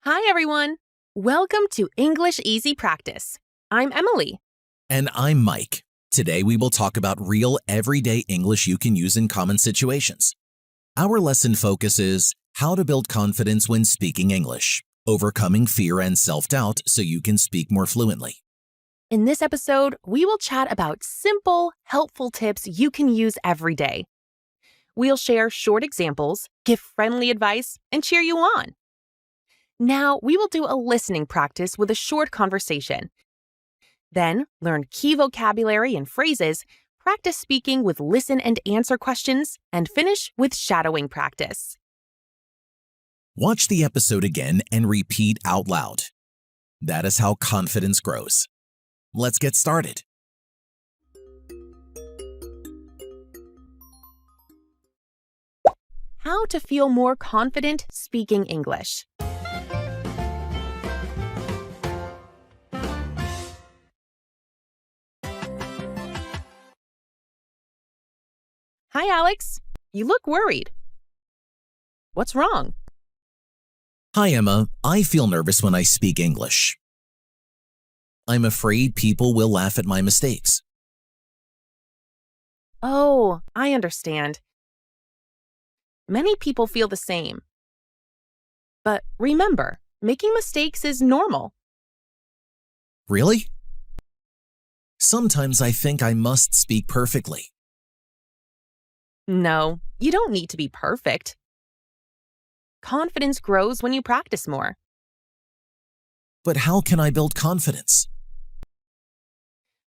Hi, everyone. Welcome to English Easy Practice. I'm Emily. And I'm Mike. Today we will talk about real everyday English you can use in common situations. Our lesson focuses how to build confidence when speaking English, overcoming fear and self-doubt so you can speak more fluently. In this episode, we will chat about simple, helpful tips you can use every day. We'll share short examples, give friendly advice, and cheer you on. Now, we will do a listening practice with a short conversation. Then, learn key vocabulary and phrases, practice speaking with listen and answer questions, and finish with shadowing practice. Watch the episode again and repeat out loud. That is how confidence grows. Let's get started. How to feel more confident speaking English. Hi, Alex. You look worried. What's wrong? Hi, Emma. I feel nervous when I speak English. I'm afraid people will laugh at my mistakes. Oh, I understand. Many people feel the same. But remember, making mistakes is normal. Really? Sometimes I think I must speak perfectly. No, you don't need to be perfect. Confidence grows when you practice more. But how can I build confidence?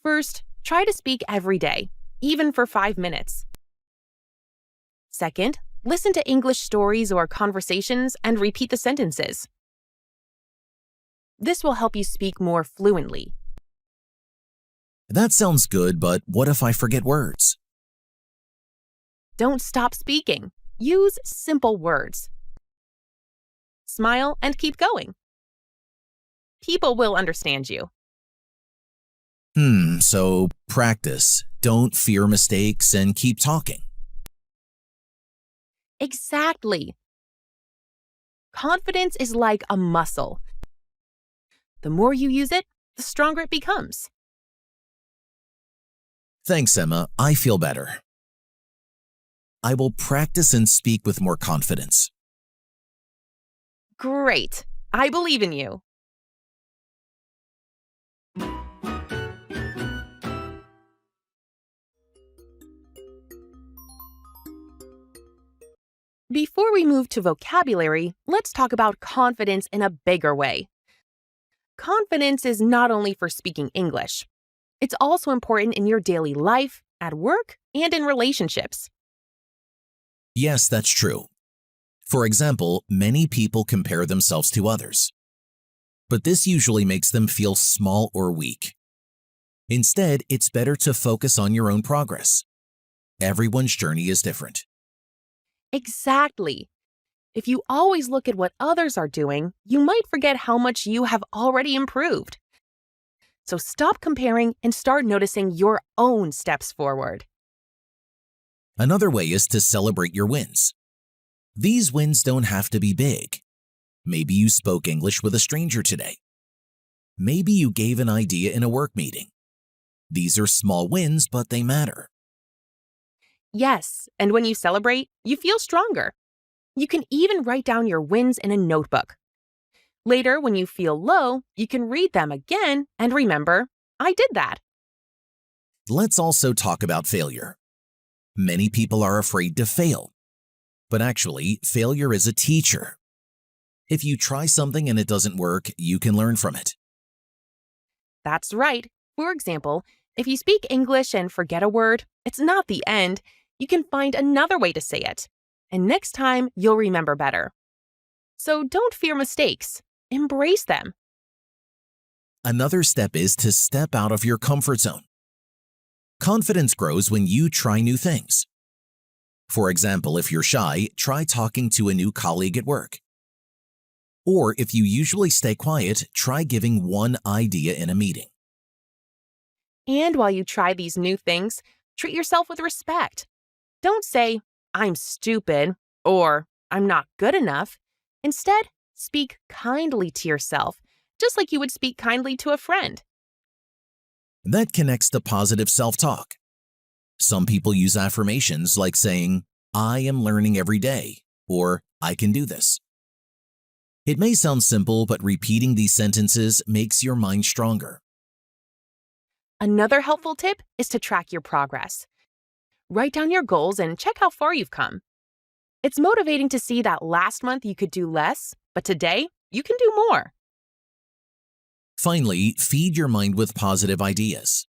First, try to speak every day, even for 5 minutes. Second, listen to English stories or conversations and repeat the sentences. This will help you speak more fluently. That sounds good, but what if I forget words? Don't stop speaking. Use simple words. Smile and keep going. People will understand you. So practice. Don't fear mistakes and keep talking. Exactly. Confidence is like a muscle. The more you use it, the stronger it becomes. Thanks, Emma. I feel better. I will practice and speak with more confidence. Great. I believe in you. Before we move to vocabulary, let's talk about confidence in a bigger way. Confidence is not only for speaking English. It's also important in your daily life, at work, and in relationships. Yes, that's true. For example, many people compare themselves to others. But this usually makes them feel small or weak. Instead, it's better to focus on your own progress. Everyone's journey is different. Exactly. If you always look at what others are doing, you might forget how much you have already improved. So stop comparing and start noticing your own steps forward. Another way is to celebrate your wins. These wins don't have to be big. Maybe you spoke English with a stranger today. Maybe you gave an idea in a work meeting. These are small wins, but they matter. Yes, and when you celebrate, you feel stronger. You can even write down your wins in a notebook. Later, when you feel low, you can read them again and remember, I did that. Let's also talk about failure. Many people are afraid to fail. But actually, failure is a teacher. If you try something and it doesn't work, you can learn from it. That's right. For example, if you speak English and forget a word, it's not the end. You can find another way to say it. And next time, you'll remember better. So don't fear mistakes. Embrace them. Another step is to step out of your comfort zone. Confidence grows when you try new things. For example, if you're shy, try talking to a new colleague at work. Or if you usually stay quiet, try giving one idea in a meeting. And while you try these new things, treat yourself with respect. Don't say, I'm stupid, or I'm not good enough. Instead, speak kindly to yourself, just like you would speak kindly to a friend. That connects to positive self-talk. Some people use affirmations like saying, "I am learning every day," or "I can do this." It may sound simple, but repeating these sentences makes your mind stronger. Another helpful tip is to track your progress. Write down your goals and check how far you've come. It's motivating to see that last month you could do less, but today you can do more. Finally, feed your mind with positive ideas.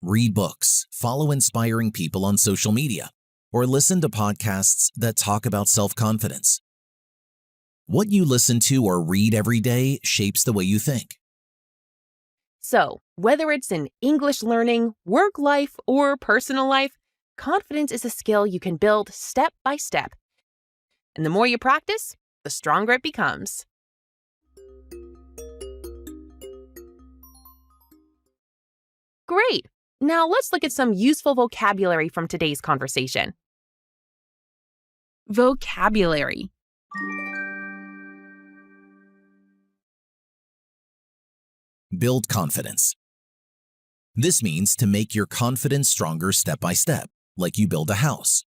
Read books, follow inspiring people on social media, or listen to podcasts that talk about self-confidence. What you listen to or read every day shapes the way you think. So, whether it's in English learning, work life, or personal life, confidence is a skill you can build step by step. And the more you practice, the stronger it becomes. Great! Now let's look at some useful vocabulary from today's conversation. Vocabulary. Build confidence. This means to make your confidence stronger step by step, like you build a house.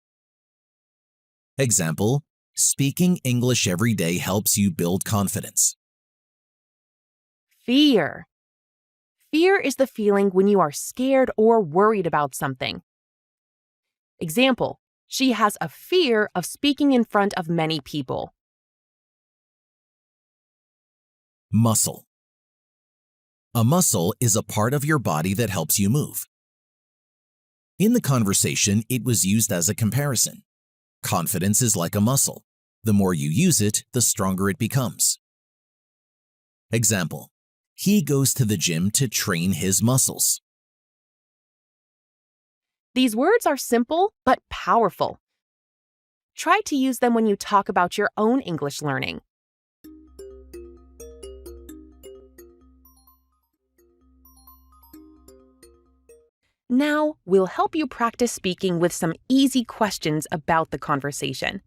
Example, speaking English every day helps you build confidence. Fear. Fear is the feeling when you are scared or worried about something. Example, she has a fear of speaking in front of many people. Muscle. A muscle is a part of your body that helps you move. In the conversation, it was used as a comparison. Confidence is like a muscle. The more you use it, the stronger it becomes. Example, he goes to the gym to train his muscles. These words are simple but powerful. Try to use them when you talk about your own English learning. Now, we'll help you practice speaking with some easy questions about the conversation.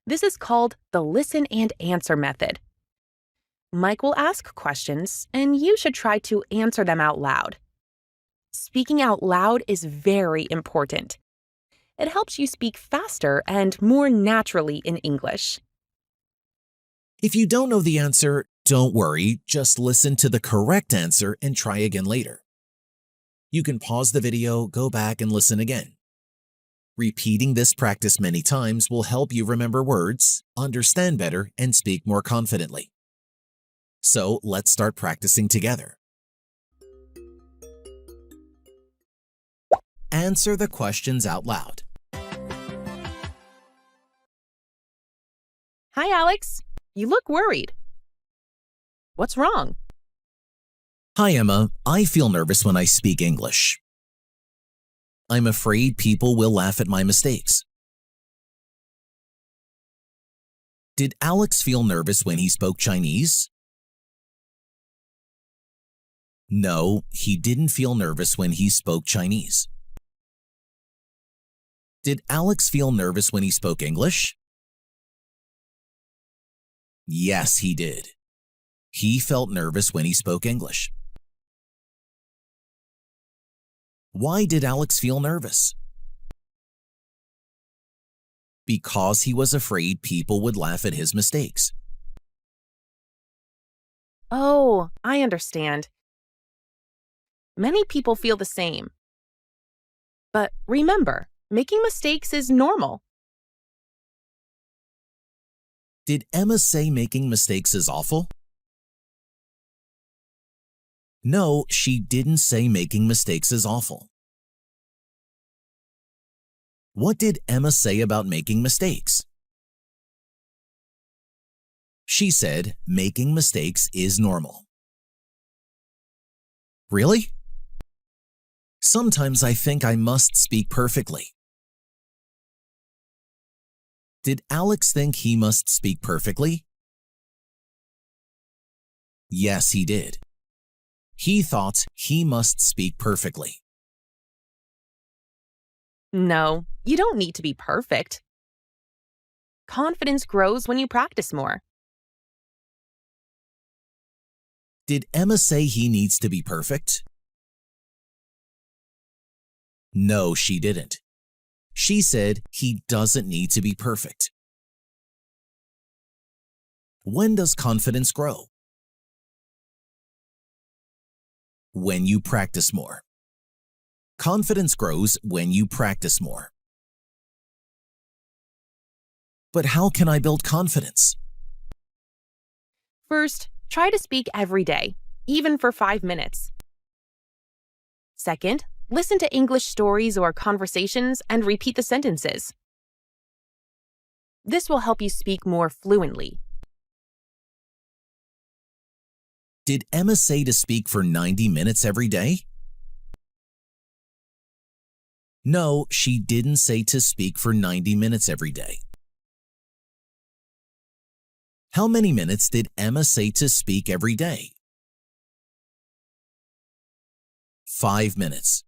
This is called the listen and answer method. Mike will ask questions, and you should try to answer them out loud. Speaking out loud is very important. It helps you speak faster and more naturally in English. If you don't know the answer, don't worry, just listen to the correct answer and try again later. You can pause the video, go back and listen again. Repeating this practice many times will help you remember words, understand better, and speak more confidently. So let's start practicing together. Answer the questions out loud. Hi, Alex. You look worried. What's wrong? Hi, Emma. I feel nervous when I speak English. I'm afraid people will laugh at my mistakes. Did Alex feel nervous when he spoke Chinese? No, he didn't feel nervous when he spoke Chinese. Did Alex feel nervous when he spoke English? Yes, he did. He felt nervous when he spoke English. Why did Alex feel nervous? Because he was afraid people would laugh at his mistakes. Oh, I understand. Many people feel the same. But remember, making mistakes is normal. Did Emma say making mistakes is awful? No, she didn't say making mistakes is awful. What did Emma say about making mistakes? She said making mistakes is normal. Really? Sometimes I think I must speak perfectly. Did Alex think he must speak perfectly? Yes, he did. He thought he must speak perfectly. No, you don't need to be perfect. Confidence grows when you practice more. Did Emma say he needs to be perfect? No, she didn't. She said he doesn't need to be perfect. When does confidence grow? When you practice more. Confidence grows when you practice more. But how can I build confidence? First, try to speak every day, even for 5 minutes. Second, listen to English stories or conversations and repeat the sentences. This will help you speak more fluently. Did Emma say to speak for 90 minutes every day? No, she didn't say to speak for 90 minutes every day. How many minutes did Emma say to speak every day? 5 minutes.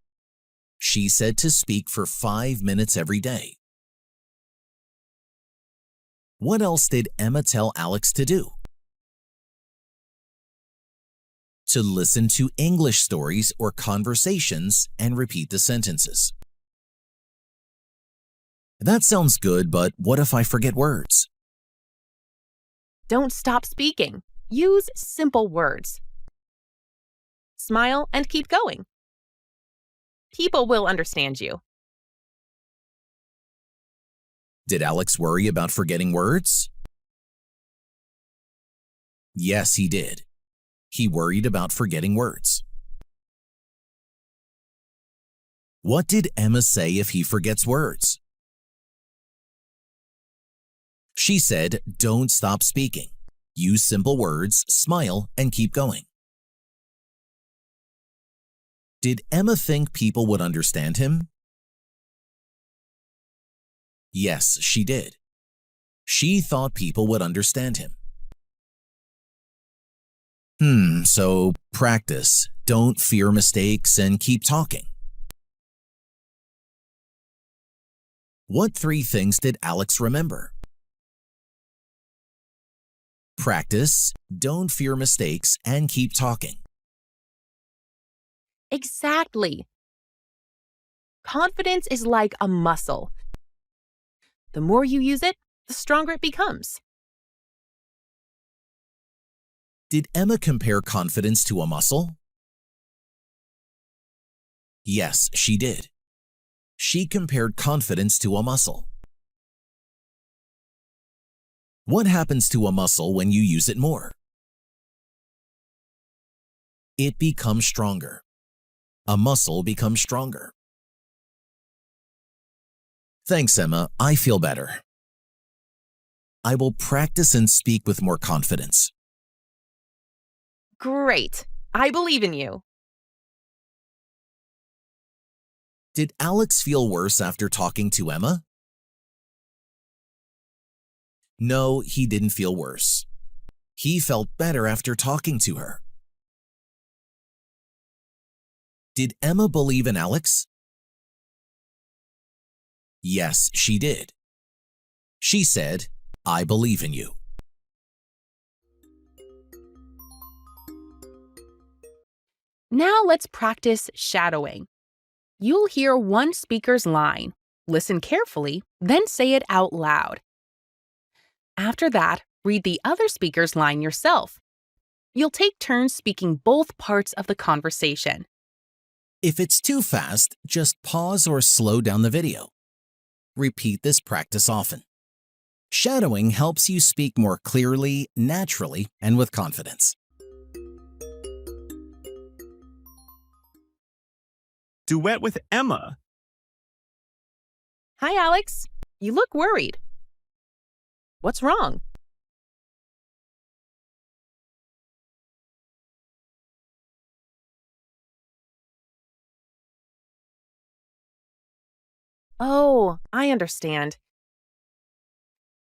She said to speak for 5 minutes every day. What else did Emma tell Alex to do? To listen to English stories or conversations and repeat the sentences. That sounds good, but what if I forget words? Don't stop speaking. Use simple words. Smile and keep going. People will understand you. Did Alex worry about forgetting words? Yes, he did. He worried about forgetting words. What did Emma say if he forgets words? She said, don't stop speaking. Use simple words, smile, and keep going. Did Emma think people would understand him? Yes, she did. She thought people would understand him. So practice, don't fear mistakes, and keep talking. What 3 things did Alex remember? Practice, don't fear mistakes, and keep talking. Exactly. Confidence is like a muscle. The more you use it, the stronger it becomes. Did Emma compare confidence to a muscle? Yes, she did. She compared confidence to a muscle. What happens to a muscle when you use it more? It becomes stronger. A muscle becomes stronger. Thanks, Emma. I feel better. I will practice and speak with more confidence. Great. I believe in you. Did Alex feel worse after talking to Emma? No, he didn't feel worse. He felt better after talking to her. Did Emma believe in Alex? Yes, she did. She said, I believe in you. Now let's practice shadowing. You'll hear one speaker's line. Listen carefully, then say it out loud. After that, read the other speaker's line yourself. You'll take turns speaking both parts of the conversation. If it's too fast, just pause or slow down the video. Repeat this practice often. Shadowing helps you speak more clearly, naturally, and with confidence. Duet with Emma. Hi, Alex. You look worried. What's wrong? Oh, I understand.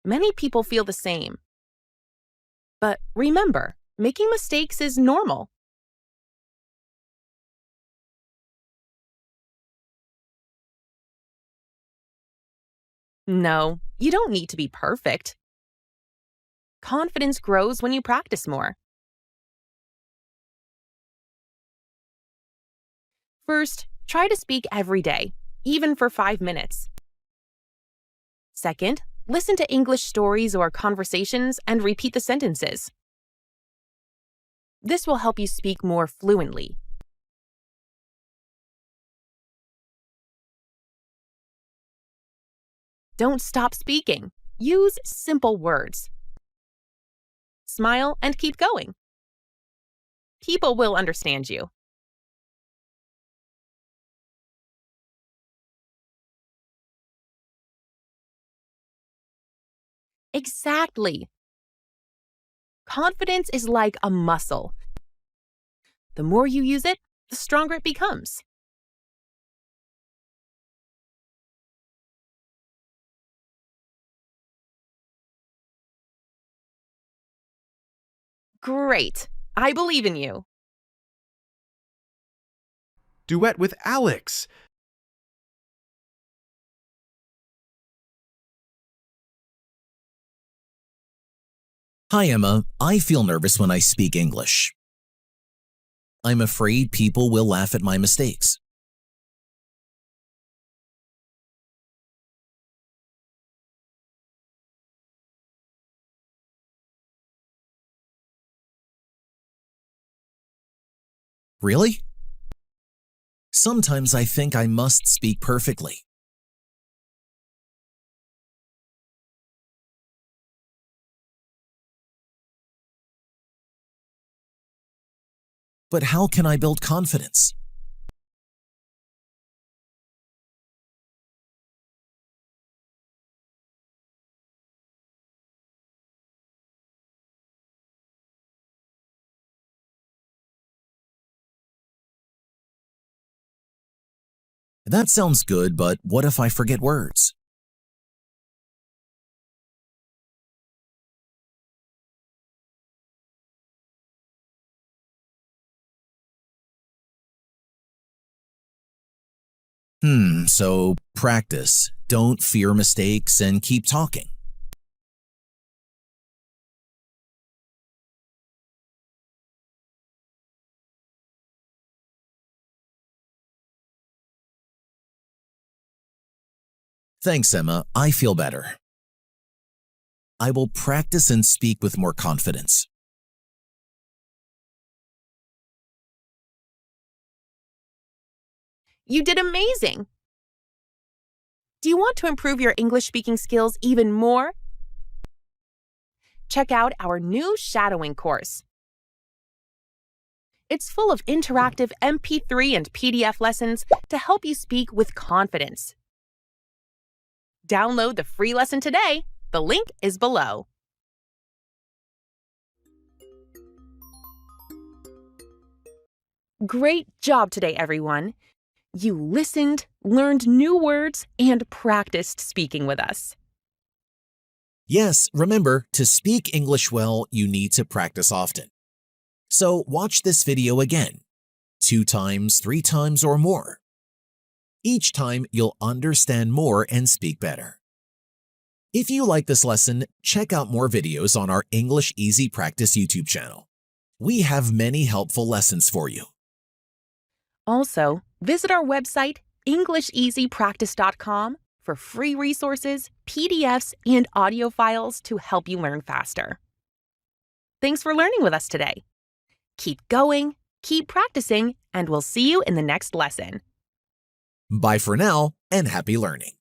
Many people feel the same. But remember, making mistakes is normal. No, you don't need to be perfect. Confidence grows when you practice more. First, try to speak every day, even for 5 minutes. Second, listen to English stories or conversations and repeat the sentences. This will help you speak more fluently. Don't stop speaking. Use simple words. Smile and keep going. People will understand you. Exactly. Confidence is like a muscle. The more you use it, the stronger it becomes. Great! I believe in you. Duet with Alex. Hi, Emma. I feel nervous when I speak English. I'm afraid people will laugh at my mistakes. Really? Sometimes I think I must speak perfectly. But how can I build confidence? That sounds good, but what if I forget words? So practice, don't fear mistakes, and keep talking. Thanks, Emma. I feel better. I will practice and speak with more confidence. You did amazing! Do you want to improve your English speaking skills even more? Check out our new shadowing course. It's full of interactive MP3 and PDF lessons to help you speak with confidence. Download the free lesson today. The link is below. Great job today, everyone! You listened, learned new words, and practiced speaking with us. Yes, remember, to speak English well, you need to practice often. So watch this video again, 2 times, 3 times, or more. Each time, you'll understand more and speak better. If you like this lesson, check out more videos on our English Easy Practice YouTube channel. We have many helpful lessons for you. Also, visit our website, englishspeakingpractice.com, for free resources, PDFs, and audio files to help you learn faster. Thanks for learning with us today. Keep going, keep practicing, and we'll see you in the next lesson. Bye for now, and happy learning.